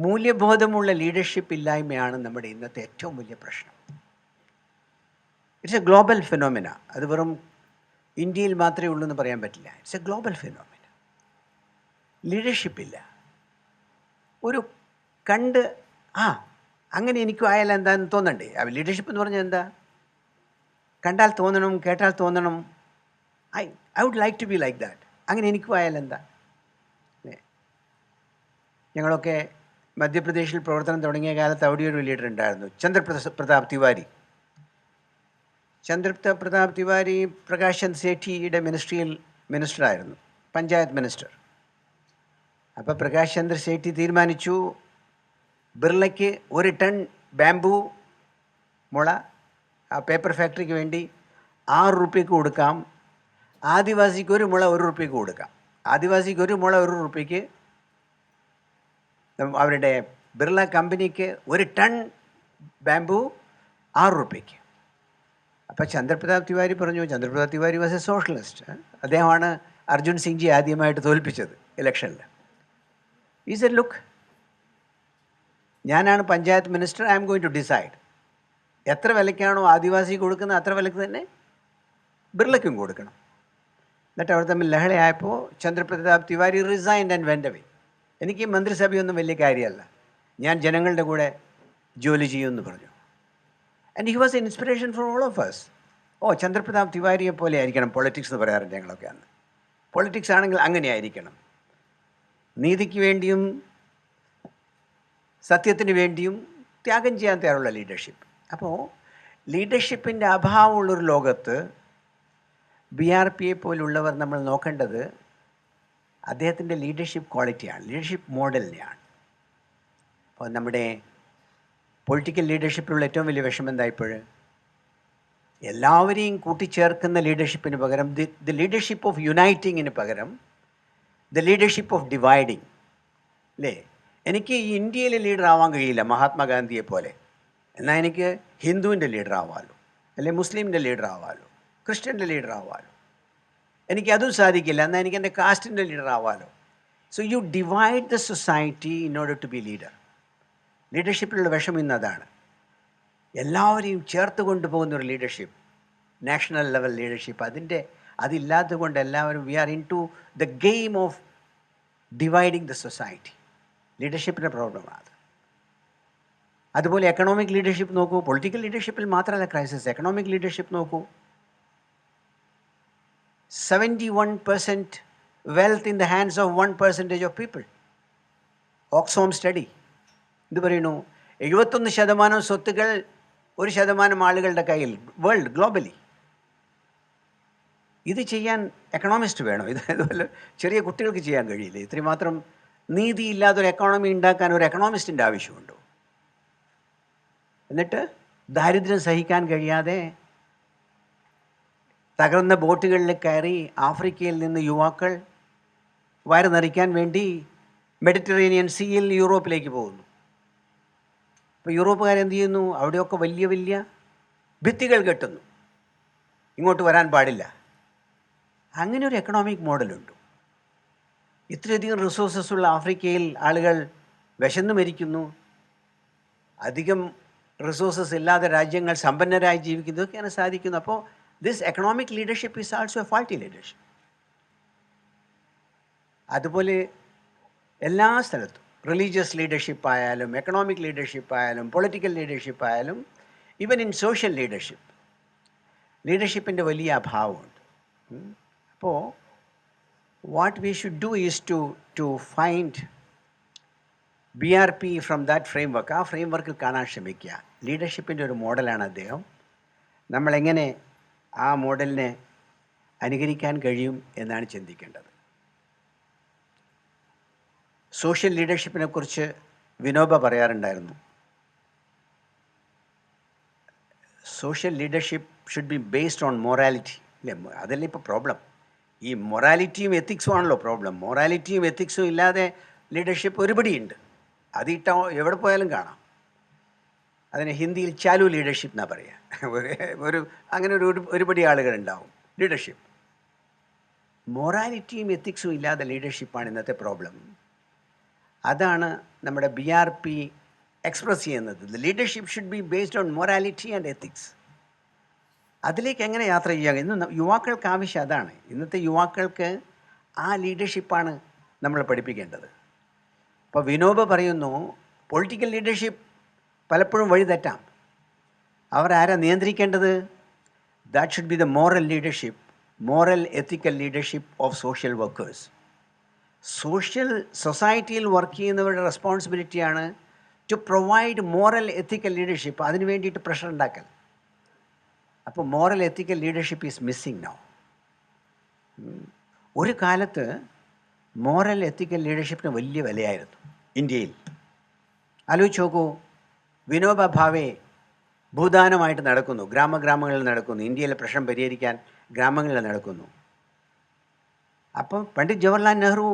മൂല്യബോധമുള്ള leadership ഇല്ലായ്മയാണ് നമ്മുടെ ഇന്നത്തെ ഏറ്റവും വലിയ പ്രശ്നം. It's a global phenomena. അത് വെറും ഇന്ത്യയിൽ മാത്രമേ ഉള്ളൂ എന്ന് പറയാൻ പറ്റില്ല. It's a global phenomena. ലീഡർഷിപ്പില്ല. ഒരു കണ്ട് അങ്ങനെ എനിക്കും ആയാലും എന്താന്ന് തോന്നണ്ടേ? ലീഡർഷിപ്പ് എന്ന് പറഞ്ഞാൽ എന്താ? കണ്ടാൽ തോന്നണം, കേട്ടാൽ തോന്നണം, I would like to be like that. അങ്ങനെ എനിക്കും ആയാലും എന്താ? ഞങ്ങളൊക്കെ മധ്യപ്രദേശിൽ പ്രവർത്തനം തുടങ്ങിയ കാലത്ത് അവിടെ ഒരു ലീഡർ ഉണ്ടായിരുന്നു, ചന്ദ്രപ്രതാപ് തിവാരി. ചന്ദ്രപ്രതാപ് തിവാരി പ്രകാശ് ചന്ദ് സേഠിയുടെ മിനിസ്റ്ററായിരുന്നു, പഞ്ചായത്ത് മിനിസ്റ്റർ. അപ്പോൾ പ്രകാശ് ചന്ദ്ര സേഠി തീരുമാനിച്ചു, ബിർളയ്ക്ക് 1 ടൺ ബാംബു മുള ആ പേപ്പർ ഫാക്ടറിക്ക് വേണ്ടി 6 രൂപയ്ക്ക് കൊടുക്കാം, ആദിവാസിക്ക് 1 മുള 1 രൂപയ്ക്ക് കൊടുക്കാം. ആദിവാസിക്ക് 1 മുള 1 രൂപയ്ക്ക്, അവരുടെ ബിർള കമ്പനിക്ക് 1 ടൺ ബാംബു 6 രൂപയ്ക്ക്. അപ്പോൾ ചന്ദ്രപ്രതാപ് തിവാരി പറഞ്ഞു, ചന്ദ്രപ്രതാപ് തിവാരി വാസ് എ സോഷ്യലിസ്റ്റ്. അദ്ദേഹമാണ് അർജുൻ സിംഗ് ജി ആദ്യമായിട്ട് തോൽപ്പിച്ചത് ഇലക്ഷനിൽ. ഈ സെഡ്, ലുക്ക്, ഞാനാണ് panchayat minister, I am going to decide. എത്ര വിലയ്ക്കാണോ ആദിവാസി കൊടുക്കുന്നത് അത്ര വിലയ്ക്ക് തന്നെ ബിർളയ്ക്കും കൊടുക്കണം. എന്നിട്ട് അവർ തമ്മിൽ ലഹളയായപ്പോൾ Chandrapratap Tiwari resigned and went away. എനിക്ക് മന്ത്രിസഭയൊന്നും വലിയ കാര്യമല്ല, ഞാൻ ജനങ്ങളുടെ കൂടെ ജോലി ചെയ്യുമെന്ന് പറഞ്ഞു. And he was an inspiration for all of us. ചന്ദ്രപ്രതാപ് തിവാരിയെ പോലെ ആയിരിക്കണം പൊളിറ്റിക്സ് എന്ന് പറയാറുണ്ട് ഞങ്ങളൊക്കെ അന്ന്. പൊളിറ്റിക്സ് ആണെങ്കിൽ അങ്ങനെ ആയിരിക്കണം, നീതിക്ക് വേണ്ടിയും സത്യത്തിന് വേണ്ടിയും ത്യാഗം ചെയ്യാൻ തയ്യാറുള്ള ലീഡർഷിപ്പ്. അപ്പോൾ ലീഡർഷിപ്പിൻ്റെ അഭാവമുള്ളൊരു ലോകത്ത് BRPയെ പോലുള്ളവർ നമ്മൾ നോക്കേണ്ടത് അദ്ദേഹത്തിൻ്റെ ലീഡർഷിപ്പ് ക്വാളിറ്റിയാണ്, ലീഡർഷിപ്പ് മോഡലിനെയാണ്. അപ്പോൾ നമ്മുടെ പൊളിറ്റിക്കൽ ലീഡർഷിപ്പിലുള്ള ഏറ്റവും വലിയ വിഷമം എന്താ? ഇപ്പോൾ എല്ലാവരെയും കൂട്ടിച്ചേർക്കുന്ന ലീഡർഷിപ്പിന് പകരം, ദി ലീഡർഷിപ്പ് ഓഫ് യുണൈറ്റിങ്ങിന് പകരം ദ ലീഡർഷിപ്പ് ഓഫ് ഡിവൈഡിങ്. അല്ലേ? എനിക്ക് ഇന്ത്യയിലെ ലീഡർ ആവാൻ കഴിയില്ല മഹാത്മാഗാന്ധിയെ പോലെ, എന്നാൽ എനിക്ക് ഹിന്ദുവിൻ്റെ ലീഡർ ആവാമല്ലോ, അല്ലെ മുസ്ലിമിൻ്റെ ലീഡർ ആവാമല്ലോ, ക്രിസ്ത്യൻ്റെ ലീഡർ ആവാമല്ലോ. എനിക്കതും സാധിക്കില്ല, എന്നാൽ എനിക്ക് എൻ്റെ കാസ്റ്റിൻ്റെ ലീഡർ ആവാമല്ലോ. So you divide the society in order to be leader. ലീഡർഷിപ്പിലുള്ള വിഷമം ഇന്ന് അതാണ്. എല്ലാവരെയും ചേർത്ത് കൊണ്ടുപോകുന്നൊരു ലീഡർഷിപ്പ്, നാഷണൽ ലെവൽ ലീഡർഷിപ്പ്, അതില്ലാത്തത് കൊണ്ട് എല്ലാവരും we are into the game of dividing the society. ലീഡർഷിപ്പിൻ്റെ പ്രോബ്ലമാണ്. അതുപോലെ എക്കണോമിക് ലീഡർഷിപ്പ് നോക്കൂ. പൊളിറ്റിക്കൽ ലീഡർഷിപ്പിൽ മാത്രമല്ല ക്രൈസിസ്, എക്കണോമിക് ലീഡർഷിപ്പ് നോക്കൂ. 71% wealth in the hands of 1% of people. ഓക്സ്ഫോം study ഇത് പറയുന്നു, 71% സ്വത്തുകൾ 1% ആളുകളുടെ കയ്യിൽ, വേൾഡ് ഗ്ലോബലി. ഇത് ചെയ്യാൻ എക്കണോമിസ്റ്റ് വേണം. ഇതുപോലെ ചെറിയ കുട്ടികൾക്ക് ചെയ്യാൻ കഴിയില്ല. ഇത്രയും മാത്രം നീതിയില്ലാത്തൊരു എക്കോണമി ഉണ്ടാക്കാൻ ഒരു എക്കണോമിസ്റ്റിൻ്റെ ആവശ്യമുണ്ടോ? എന്നിട്ട് ദാരിദ്ര്യം സഹിക്കാൻ കഴിയാതെ തകർന്ന ബോട്ടുകളിൽ കയറി ആഫ്രിക്കയിൽ നിന്ന് യുവാക്കൾ വയറ് നിറയ്ക്കാൻ വേണ്ടി മെഡിറ്ററേനിയൻ സീയിൽ യൂറോപ്പിലേക്ക് പോകുന്നു. അപ്പോൾ യൂറോപ്പുകാരെന്ത് ചെയ്യുന്നു? അവിടെയൊക്കെ വലിയ വലിയ ഭിത്തികൾ കെട്ടുന്നു, ഇങ്ങോട്ട് വരാൻ പാടില്ല. അങ്ങനെ ഒരു എക്കണോമിക് മോഡലുണ്ട്. ഇത്രയധികം റിസോഴ്സസ് ഉള്ള ആഫ്രിക്കയിൽ ആളുകൾ വിശന്നു മരിക്കുന്നു. അധികം റിസോഴ്സസ് ഇല്ലാത്ത രാജ്യങ്ങൾ സമ്പന്നരായി ജീവിക്കുന്നതൊക്കെയാണ് സാധിക്കുന്നത്. അപ്പോൾ this economic leadership is also A faulty leadership. അതുപോലെ എല്ലാ സ്ഥലത്തും റിലീജിയസ് ലീഡർഷിപ്പ് ആയാലും, എക്കണോമിക് ലീഡർഷിപ്പ് ആയാലും, പൊളിറ്റിക്കൽ ലീഡർഷിപ്പ് ആയാലും, ഈവൻ ഇൻ സോഷ്യൽ ലീഡർഷിപ്പിൻ്റെ വലിയ അഭാവമുണ്ട്. അപ്പോൾ what we should do is to find BRP from that framework. ആ ഫ്രെയിംവർക്കിൽ കാണാൻ ശ്രമിക്കുക. ലീഡർഷിപ്പിൻ്റെ ഒരു മോഡലാണ് അദ്ദേഹം. നമ്മളെങ്ങനെ ആ മോഡലിനെ അനുകരിക്കാൻ കഴിയും എന്നാണ് ചിന്തിക്കേണ്ടത്. സോഷ്യൽ ലീഡർഷിപ്പിനെ കുറിച്ച് വിനോബ പറയാറുണ്ടായിരുന്നു, social leadership should be based on morality. അല്ലേ? അതല്ലേ ഇപ്പോൾ പ്രോബ്ലം. ഈ മൊറാലിറ്റിയും എത്തിക്സും ആണല്ലോ പ്രോബ്ലം. മൊറാലിറ്റിയും എത്തിക്സും ഇല്ലാതെ ലീഡർഷിപ്പ് ഒരുപടിയുണ്ട്. അതിട്ട എവിടെ പോയാലും കാണാം. അതിന് ഹിന്ദിയിൽ ചാലു ലീഡർഷിപ്പ് എന്നാണ് പറയുക. അങ്ങനെ ഒരുപടി ആളുകളുണ്ടാവും ലീഡർഷിപ്പ്. മൊറാലിറ്റിയും എത്തിക്സും ഇല്ലാതെ ലീഡർഷിപ്പാണ് ഇന്നത്തെ പ്രോബ്ലം. അതാണ് നമ്മുടെ BRP എക്സ്പ്രസ് ചെയ്യുന്നത്. The leadership should be based on morality and ethics. അതിലേക്ക് എങ്ങനെ യാത്ര ചെയ്യാം? ഇന്ന് യുവാക്കൾക്ക് ആവശ്യം അതാണ്. ഇന്നത്തെ യുവാക്കൾക്ക് ആ ലീഡർഷിപ്പാണ് നമ്മൾ പഠിപ്പിക്കേണ്ടത്. ഇപ്പോൾ വിനോബ പറയുന്നു പൊളിറ്റിക്കൽ ലീഡർഷിപ്പ് പലപ്പോഴും വഴി തെറ്റാം. അവരാരാ നിയന്ത്രിക്കേണ്ടത്? That should be the moral leadership, moral ethical leadership of social workers. സൊസൈറ്റിയിൽ വർക്ക് ചെയ്യുന്നവരുടെ റെസ്പോൺസിബിലിറ്റിയാണ് to provide moral ethical leadership. അതിന് വേണ്ടിയിട്ട് പ്രഷർ ഉണ്ടാക്കൽ. അപ്പോൾ moral ethical leadership is missing now. ഒരു കാലത്ത് മോറൽ എത്തിക്കൽ ലീഡർഷിപ്പിന് വലിയ വിലയായിരുന്നു ഇന്ത്യയിൽ. ആലോചിച്ച് നോക്കൂ, വിനോബ ഭാവെ ഭൂദാനമായിട്ട് നടക്കുന്നു, ഗ്രാമങ്ങളിൽ നടക്കുന്നു, ഇന്ത്യയിലെ പ്രശ്നം പരിഹരിക്കാൻ ഗ്രാമങ്ങളിൽ നടക്കുന്നു. അപ്പം പണ്ഡിറ്റ് ജവഹർലാൽ നെഹ്റു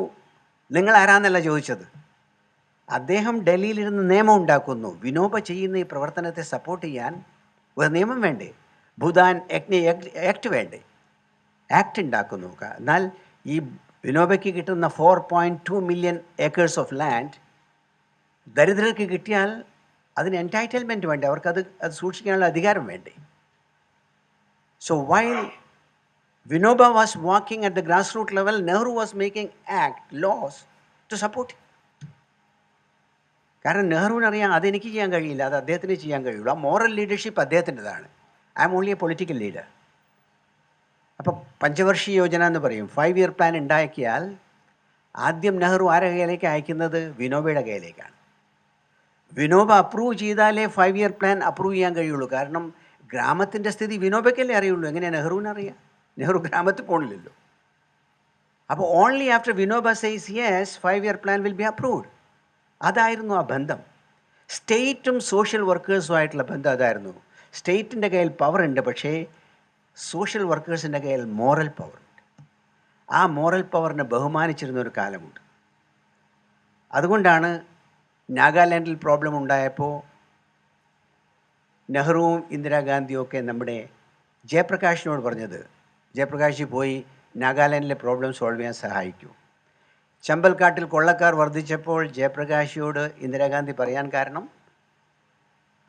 നിങ്ങൾ ആരാന്നല്ല ചോദിച്ചത്. അദ്ദേഹം ഡൽഹിയിലിരുന്ന് നിയമം ഉണ്ടാക്കുന്നു. വിനോബ ചെയ്യുന്ന ഈ പ്രവർത്തനത്തെ സപ്പോർട്ട് ചെയ്യാൻ ഒരു നിയമം വേണ്ടേ? ഭൂദാൻ ആക്ട് വേണ്ടേ? ആക്ട് ഉണ്ടാക്കുന്നു. എന്നാൽ ഈ വിനോബയ്ക്ക് കിട്ടുന്ന 4.2 മില്യൺ ഏക്കേഴ്സ് ഓഫ് ലാൻഡ് ദരിദ്രർക്ക് കിട്ടിയാൽ അതിന് എൻറ്റൈറ്റിൽമെൻറ്റ് വേണ്ടേ? അവർക്കത് സൂക്ഷിക്കാനുള്ള അധികാരം വേണ്ടേ? So while Vinoba was walking at the grass root level, Nehru was making laws to support. കാരണം നെഹ്റുവിനറിയാം അതെനിക്ക് ചെയ്യാൻ കഴിയില്ല, അത് അദ്ദേഹത്തിന് ചെയ്യാൻ കഴിയുള്ളൂ. ആ മോറൽ ലീഡർഷിപ്പ് അദ്ദേഹത്തിൻ്റെതാണ്. I am only a political leader. അപ്പോൾ പഞ്ചവർഷീയ യോജന എന്ന് പറയും, 5 ഇയർ പ്ലാൻ ഉണ്ടാക്കിയാൽ ആദ്യം നെഹ്റു ആരുടെ കയ്യിലേക്ക് അയക്കുന്നത്? വിനോബയുടെ കയ്യിലേക്കാണ്. വിനോബ അപ്രൂവ് ചെയ്താലേ 5 ഇയർ പ്ലാൻ അപ്രൂവ് ചെയ്യാൻ കഴിയുള്ളൂ. കാരണം ഗ്രാമത്തിൻ്റെ സ്ഥിതി വിനോബയ്ക്കല്ലേ അറിയുള്ളൂ. എങ്ങനെയാണ് നെഹ്റുവിനറിയാം? നെഹ്റു ഗ്രാമത്തിൽ പോകണില്ലല്ലോ. അപ്പോൾ only after Vinoba says yes 5 year plan will be approved. അതായിരുന്നു ആ ബന്ധം. സ്റ്റേറ്റും സോഷ്യൽ വർക്കേഴ്സുമായിട്ടുള്ള ബന്ധം അതായിരുന്നു. സ്റ്റേറ്റിൻ്റെ കയ്യിൽ പവറുണ്ട്, പക്ഷേ സോഷ്യൽ വർക്കേഴ്സിൻ്റെ കയ്യിൽ മോറൽ പവറുണ്ട്. ആ മോറൽ പവറിനെ ബഹുമാനിച്ചിരുന്ന ഒരു കാലമുണ്ട്. അതുകൊണ്ടാണ് നാഗാലാൻഡിൽ പ്രോബ്ലം ഉണ്ടായപ്പോൾ നെഹ്റുവും ഇന്ദിരാഗാന്ധിയും ഒക്കെ നമ്മുടെ ജയപ്രകാശിനോട് പറഞ്ഞത്, ജയപ്രകാശ് പോയി നാഗാലാൻഡിലെ പ്രോബ്ലം സോൾവ് ചെയ്യാൻ സഹായിക്കൂ. ചമ്പൽക്കാട്ടിൽ കൊള്ളക്കാർ വർദ്ധിച്ചപ്പോൾ ജയപ്രകാശിയോട് ഇന്ദിരാഗാന്ധി പറയാൻ കാരണം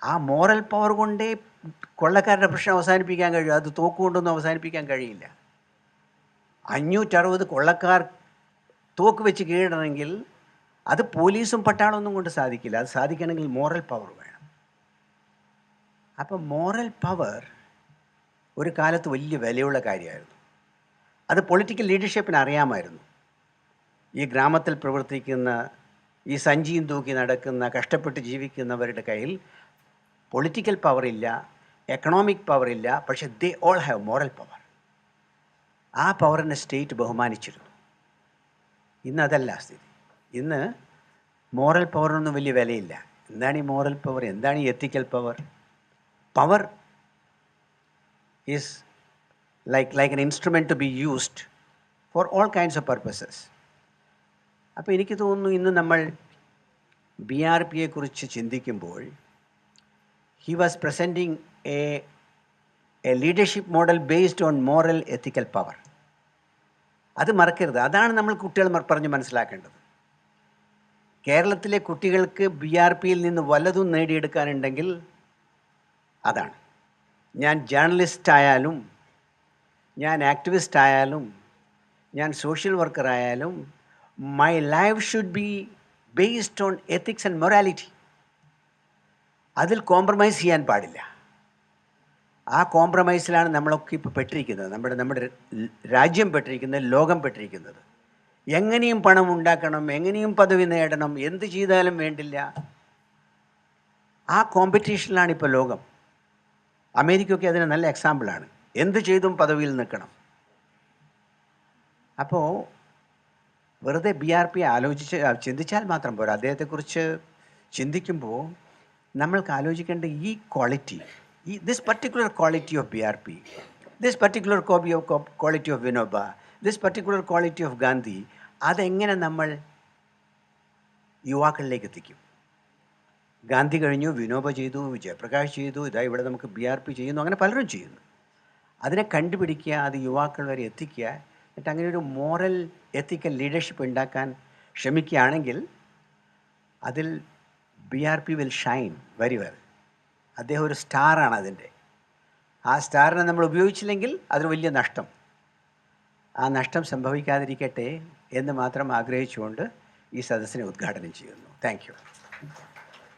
ആ മോറൽ പവർ കൊണ്ടേ കൊള്ളക്കാരുടെ പ്രശ്നം അവസാനിപ്പിക്കാൻ കഴിയും. അത് തോക്കുകൊണ്ടൊന്നും അവസാനിപ്പിക്കാൻ കഴിയില്ല. 560 കൊള്ളക്കാർ തോക്ക് വെച്ച് കീഴടണമെങ്കിൽ അത് പോലീസും പട്ടാളമൊന്നും കൊണ്ട് സാധിക്കില്ല. അത് സാധിക്കണമെങ്കിൽ മോറൽ പവർ വേണം. അപ്പം മോറൽ പവർ ഒരു കാലത്ത് വലിയ വിലയുള്ള കാര്യമായിരുന്നു. അത് പൊളിറ്റിക്കൽ ലീഡർഷിപ്പിന് അറിയാമായിരുന്നു. ഈ ഗ്രാമത്തിൽ പ്രവർത്തിക്കുന്ന, ഈ സഞ്ചിയും തൂക്കി നടക്കുന്ന, കഷ്ടപ്പെട്ട് ജീവിക്കുന്നവരുടെ കയ്യിൽ പൊളിറ്റിക്കൽ പവർ ഇല്ല, എക്കണോമിക് പവർ ഇല്ല, പക്ഷേ they all have moral power. ആ പവറിനെ സ്റ്റേറ്റ് ബഹുമാനിച്ചിരുന്നു. ഇന്ന് അതല്ല സ്ഥിതി. ഇന്ന് മോറൽ പവറിനൊന്നും വലിയ വിലയില്ല. എന്താണ് ഈ മോറൽ പവർ? എന്താണ് ഈ ethical power? Power is like an instrument to be used for all kinds of purposes. അപ്പോൾ എനിക്ക് തോന്നുന്നു ഇന്ന് നമ്മൾ BRPയെക്കുറിച്ച് ചിന്തിക്കുമ്പോൾ he was presenting a leadership model based on moral ethical power. അത് മറക്കരുത്. അതാണ് നമ്മൾ കുട്ടികൾ പറഞ്ഞ് മനസ്സിലാക്കേണ്ടത്. കേരളത്തിലെ കുട്ടികൾക്ക് BRPയിൽ നിന്ന് വല്ലതും നേടിയെടുക്കാനുണ്ടെങ്കിൽ അതാണ്. ഞാൻ ജേർണലിസ്റ്റ് ആയാലും, ഞാൻ ആക്ടിവിസ്റ്റ് ആയാലും, ഞാൻ സോഷ്യൽ വർക്കർ ആയാലും, my life should be based on ethics and morality. അതിൽ കോംപ്രമൈസ് ചെയ്യാൻ പാടില്ല. ആ കോംപ്രമൈസിലാണ് നമ്മളൊക്കെ ഇപ്പോൾ പെട്ടിരിക്കുന്നത്. നമ്മുടെ രാജ്യം പെട്ടിരിക്കുന്നത്, ലോകം പെട്ടിരിക്കുന്നത്. എങ്ങനെയും പണം ഉണ്ടാക്കണം, എങ്ങനെയും പദവി നേടണം, എന്ത് ചെയ്താലും വേണ്ടില്ല. ആ കോമ്പറ്റീഷനിലാണ് ഇപ്പോൾ ലോകം. അമേരിക്കയൊക്കെ അതിന് നല്ല എക്സാമ്പിളാണ്. എന്ത് ചെയ്തും പദവിയിൽ നിൽക്കണം. അപ്പോൾ വെറുതെ BRP ചിന്തിച്ചാൽ മാത്രം പോരാ. അദ്ദേഹത്തെക്കുറിച്ച് ചിന്തിക്കുമ്പോൾ നമ്മൾക്ക് ആലോചിക്കേണ്ട ഈ quality, this particular quality of BRP, this particular quality of Vinoba, this particular quality of Gandhi, അതെങ്ങനെ നമ്മൾ യുവാക്കളിലേക്ക് എത്തിക്കും? ഗാന്ധി കഴിഞ്ഞു, വിനോബ ചെയ്തു, ജയപ്രകാശ് ചെയ്തു, ഇതാ ഇവിടെ നമുക്ക് BRP ചെയ്യുന്നു, അങ്ങനെ പലരും ചെയ്യുന്നു. അതിനെ കണ്ടുപിടിക്കുക, അത് യുവാക്കൾ വരെ എത്തിക്കുക, എന്നിട്ട് അങ്ങനെ ഒരു മോറൽ എത്തിക്കൽ ലീഡർഷിപ്പ് ഉണ്ടാക്കാൻ ശ്രമിക്കുകയാണെങ്കിൽ അതിൽ BRP will Shine very well. അദ്ദേഹം ഒരു സ്റ്റാറാണ് അതിൻ്റെ. ആ സ്റ്റാറിനെ നമ്മൾ ഉപയോഗിച്ചില്ലെങ്കിൽ അതൊരു വലിയ നഷ്ടം. ആ നഷ്ടം സംഭവിക്കാതിരിക്കട്ടെ എന്ന് മാത്രം ആഗ്രഹിച്ചുകൊണ്ട് ഈ സദസ്സിനെ ഉദ്ഘാടനം ചെയ്യുന്നു. Thank you.